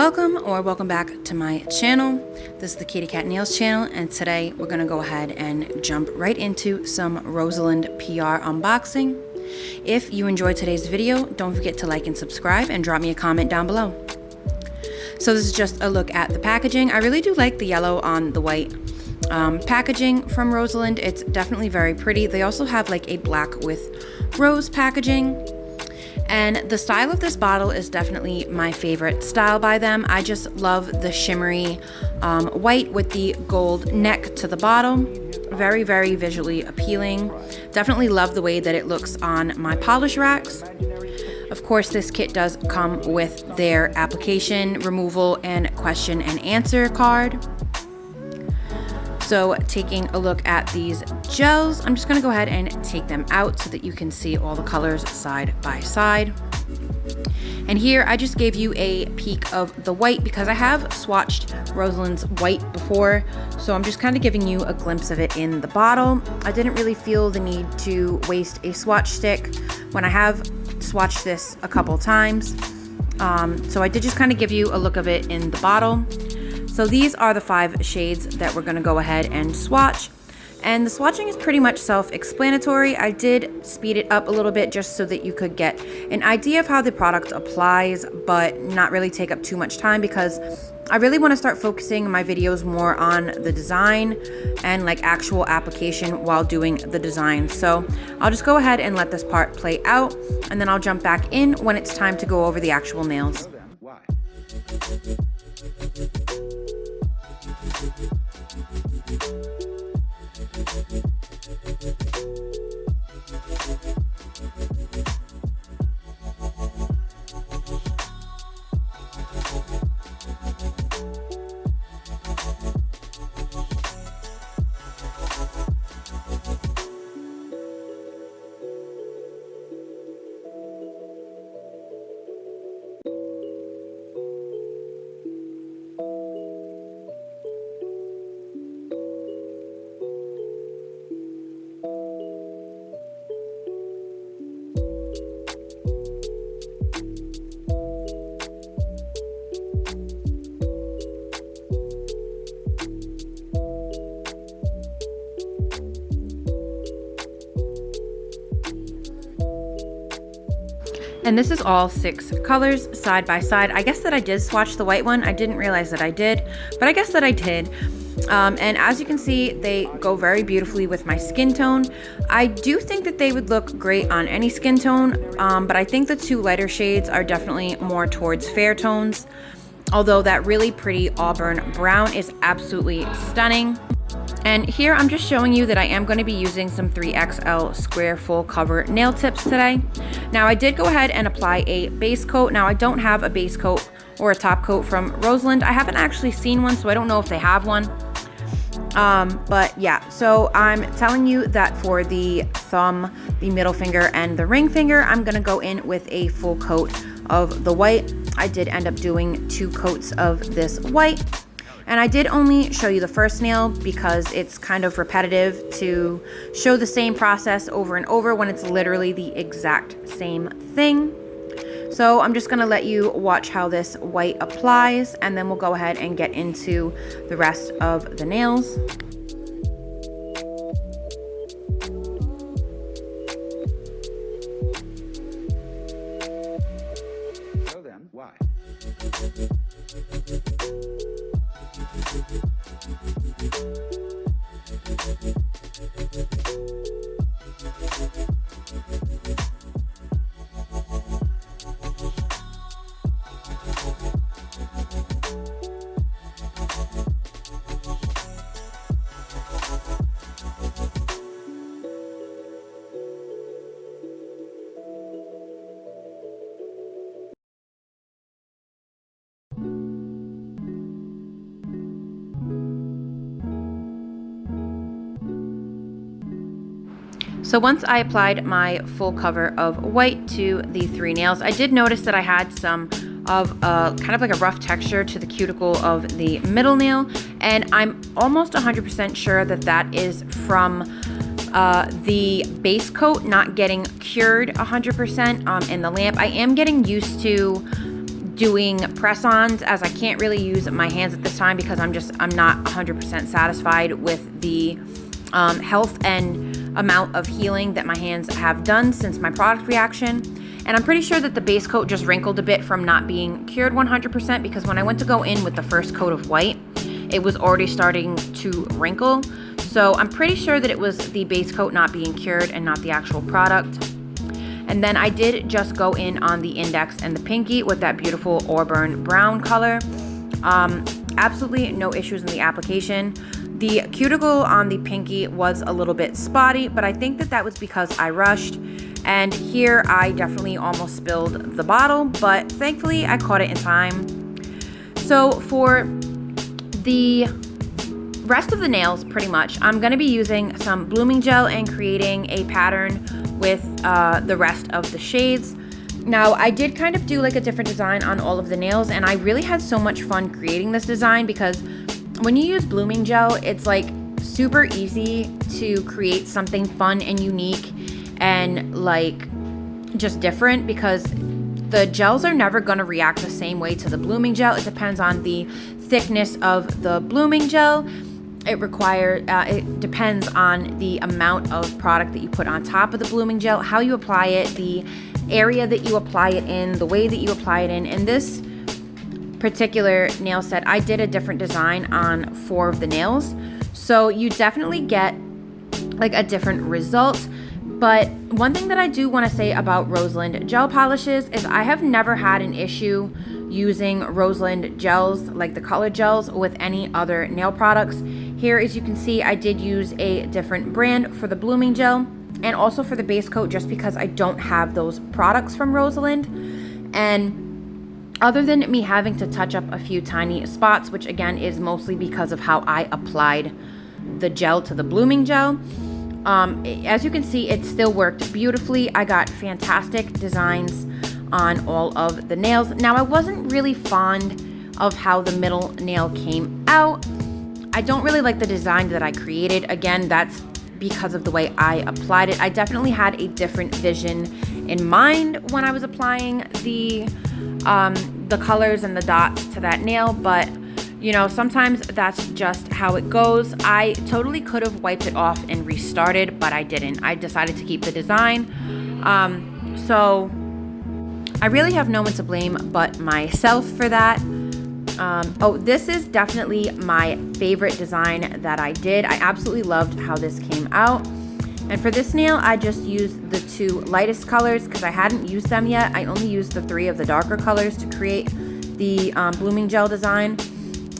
Welcome back to my channel. This is the KATIECATNAILS channel, and today we're going to go ahead and jump right into some Rosalind PR unboxing. If you enjoyed today's video, don't forget to like and subscribe and drop me a comment down below. So this is just a look at the packaging. I really do like the yellow on the white packaging from Rosalind. It's definitely very pretty. They also have like a black with rose packaging. And the style of this bottle is definitely my favorite style by them. I just love the shimmery white with the gold neck to the bottle. Very, very visually appealing. Definitely love the way that it looks on my polish racks. Of course, this kit does come with their application, removal, and question and answer card. So taking a look at these gels, I'm just going to go ahead and take them out so that you can see all the colors side by side. And here I just gave you a peek of the white because I have swatched Rosalind's white before, so I'm just kind of giving you a glimpse of it in the bottle. I didn't really feel the need to waste a swatch stick when I have swatched this a couple times. So I did just kind of give you a look of it in the bottle. So these are the 5 shades that we're going to go ahead and swatch. And the swatching is pretty much self-explanatory. I did speed it up a little bit just so that you could get an idea of how the product applies, but not really take up too much time because I really want to start focusing my videos more on the design and like actual application while doing the design. So I'll just go ahead and let this part play out, and then I'll jump back in when it's time to go over the actual nails. And this is all 6 colors side by side. I guess that I did swatch the white one. I didn't realize that I did, but I guess that I did. And as you can see, they go very beautifully with my skin tone. I do think that they would look great on any skin tone, but I think the 2 lighter shades are definitely more towards fair tones. Although that really pretty auburn brown is absolutely stunning. And here I'm just showing you that I am going to be using some 3XL square full cover nail tips today. Now I did go ahead and apply a base coat. Now I don't have a base coat or a top coat from Rosalind. I haven't actually seen one, so I don't know if they have one. But yeah, so I'm telling you that for the thumb, the middle finger, and the ring finger, I'm going to go in with a full coat of the white. I did end up doing 2 coats of this white. And I did only show you the first nail because it's kind of repetitive to show the same process over and over when it's literally the exact same thing. So I'm just going to let you watch how this white applies, and then we'll go ahead and get into the rest of the nails. So then, why? So once I applied my full cover of white to the 3 nails, I did notice that I had some of kind of like a rough texture to the cuticle of the middle nail, and I'm almost 100% sure that that is from the base coat not getting cured 100% in the lamp. I am getting used to doing press-ons, as I can't really use my hands at this time because I'm not 100% satisfied with the health and amount of healing that my hands have done since my product reaction. And I'm pretty sure that the base coat just wrinkled a bit from not being cured 100%, because when I went to go in with the first coat of white, it was already starting to wrinkle. So I'm pretty sure that it was the base coat not being cured and not the actual product. And then I did just go in on the index and the pinky with that beautiful auburn brown color. Absolutely no issues in the application. The cuticle on the pinky was a little bit spotty, but I think that that was because I rushed. And here I definitely almost spilled the bottle, but thankfully I caught it in time. So for the rest of the nails, pretty much, I'm going to be using some blooming gel and creating a pattern with the rest of the shades. Now, I did kind of do like a different design on all of the nails, and I really had so much fun creating this design because when you use blooming gel, it's like super easy to create something fun and unique and like just different, because the gels are never going to react the same way to the blooming gel. It depends on the thickness of the blooming gel. It depends on the amount of product that you put on top of the blooming gel, how you apply it, the area that you apply it in, the way that you apply it in. In this particular nail set, I did a different design on 4 of the nails, so you definitely get like a different result. But one thing that I do want to say about Rosalind gel polishes is I have never had an issue using Rosalind gels, like the color gels, with any other nail products. Here, as you can see, I did use a different brand for the blooming gel and also for the base coat, just because I don't have those products from Rosalind. And other than me having to touch up a few tiny spots, which again is mostly because of how I applied the gel to the blooming gel, as you can see, it still worked beautifully. I got fantastic designs on all of the nails. Now, I wasn't really fond of how the middle nail came out. I don't really like the design that I created. Again, that's because of the way I applied it. I definitely had a different vision in mind when I was applying the colors and the dots to that nail, but you know, sometimes that's just how it goes. I totally could have wiped it off and restarted, but I didn't. I decided to keep the design. So I really have no one to blame but myself for that. This is definitely my favorite design that I did. I absolutely loved how this came out. And for this nail, I just used the 2 lightest colors because I hadn't used them yet. I only used the 3 of the darker colors to create the blooming gel design.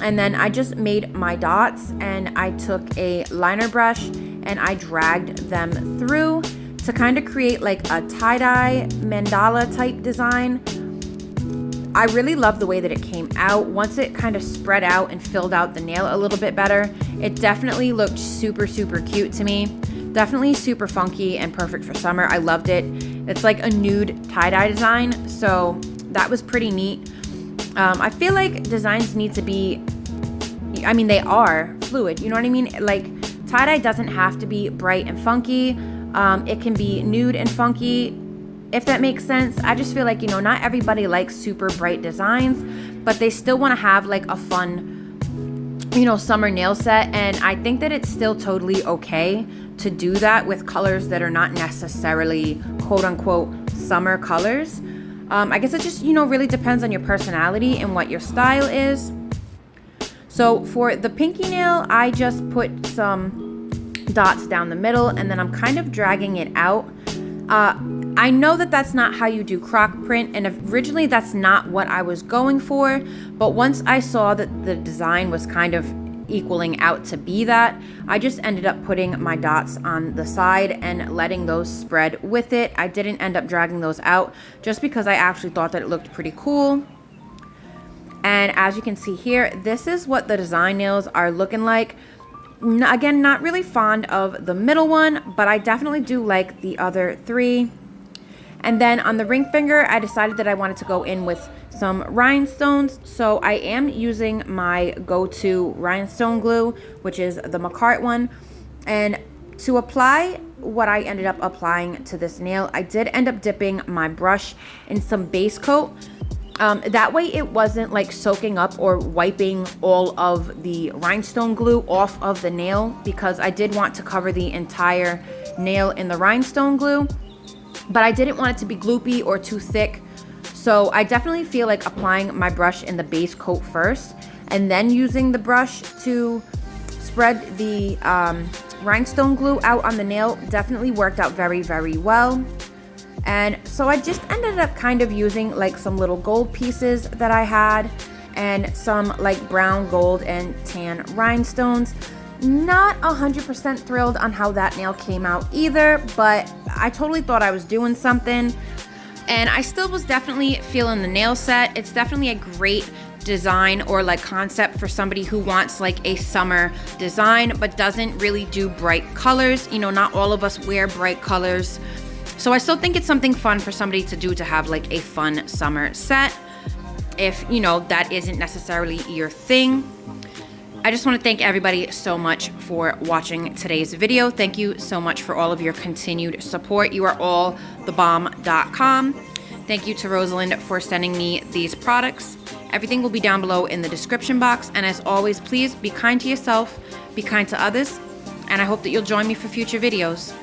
And then I just made my dots, and I took a liner brush and I dragged them through to kind of create like a tie-dye mandala type design. I really love the way that it came out. Once it kind of spread out and filled out the nail a little bit better, it definitely looked super, super cute to me. Definitely super funky and perfect for summer. I loved it. It's like a nude tie-dye design, so that was pretty neat. I feel like designs need to be, I mean, they are fluid, you know what I mean? Like, tie-dye doesn't have to be bright and funky. It can be nude and funky, if that makes sense. I just feel like, you know, not everybody likes super bright designs, but they still want to have like a fun, you know, summer nail set. And I think that it's still totally okay to do that with colors that are not necessarily quote unquote summer colors. I guess it just, you know, really depends on your personality and what your style is. So for the pinky nail, I just put some dots down the middle, and then I'm kind of dragging it out. I know that that's not how you do croc print, and originally that's not what I was going for, but once I saw that the design was kind of equaling out to be that, I just ended up putting my dots on the side and letting those spread with it. I didn't end up dragging those out just because I actually thought that it looked pretty cool. And as you can see here, this is what the design nails are looking like. Again, not really fond of the middle one, but I definitely do like the other 3. And then on the ring finger, I decided that I wanted to go in with some rhinestones. So I am using my go-to rhinestone glue, which is the MAKARTT one. And to apply what I ended up applying to this nail, I did end up dipping my brush in some base coat. That way it wasn't like soaking up or wiping all of the rhinestone glue off of the nail, because I did want to cover the entire nail in the rhinestone glue, but I didn't want it to be gloopy or too thick. So I definitely feel like applying my brush in the base coat first and then using the brush to spread the rhinestone glue out on the nail definitely worked out very, very well. And so I just ended up kind of using like some little gold pieces that I had and some like brown, gold, and tan rhinestones. Not 100% thrilled on how that nail came out either, but I totally thought I was doing something. And I still was definitely feeling the nail set. It's definitely a great design or like concept for somebody who wants like a summer design but doesn't really do bright colors. You know, not all of us wear bright colors. So I still think it's something fun for somebody to do, to have like a fun summer set, if you know that isn't necessarily your thing. I just want to thank everybody so much for watching today's video. Thank you so much for all of your continued support. You are all thebomb.com. Thank you to Rosalind for sending me these products. Everything will be down below in the description box. And as always, please be kind to yourself, be kind to others, and I hope that you'll join me for future videos.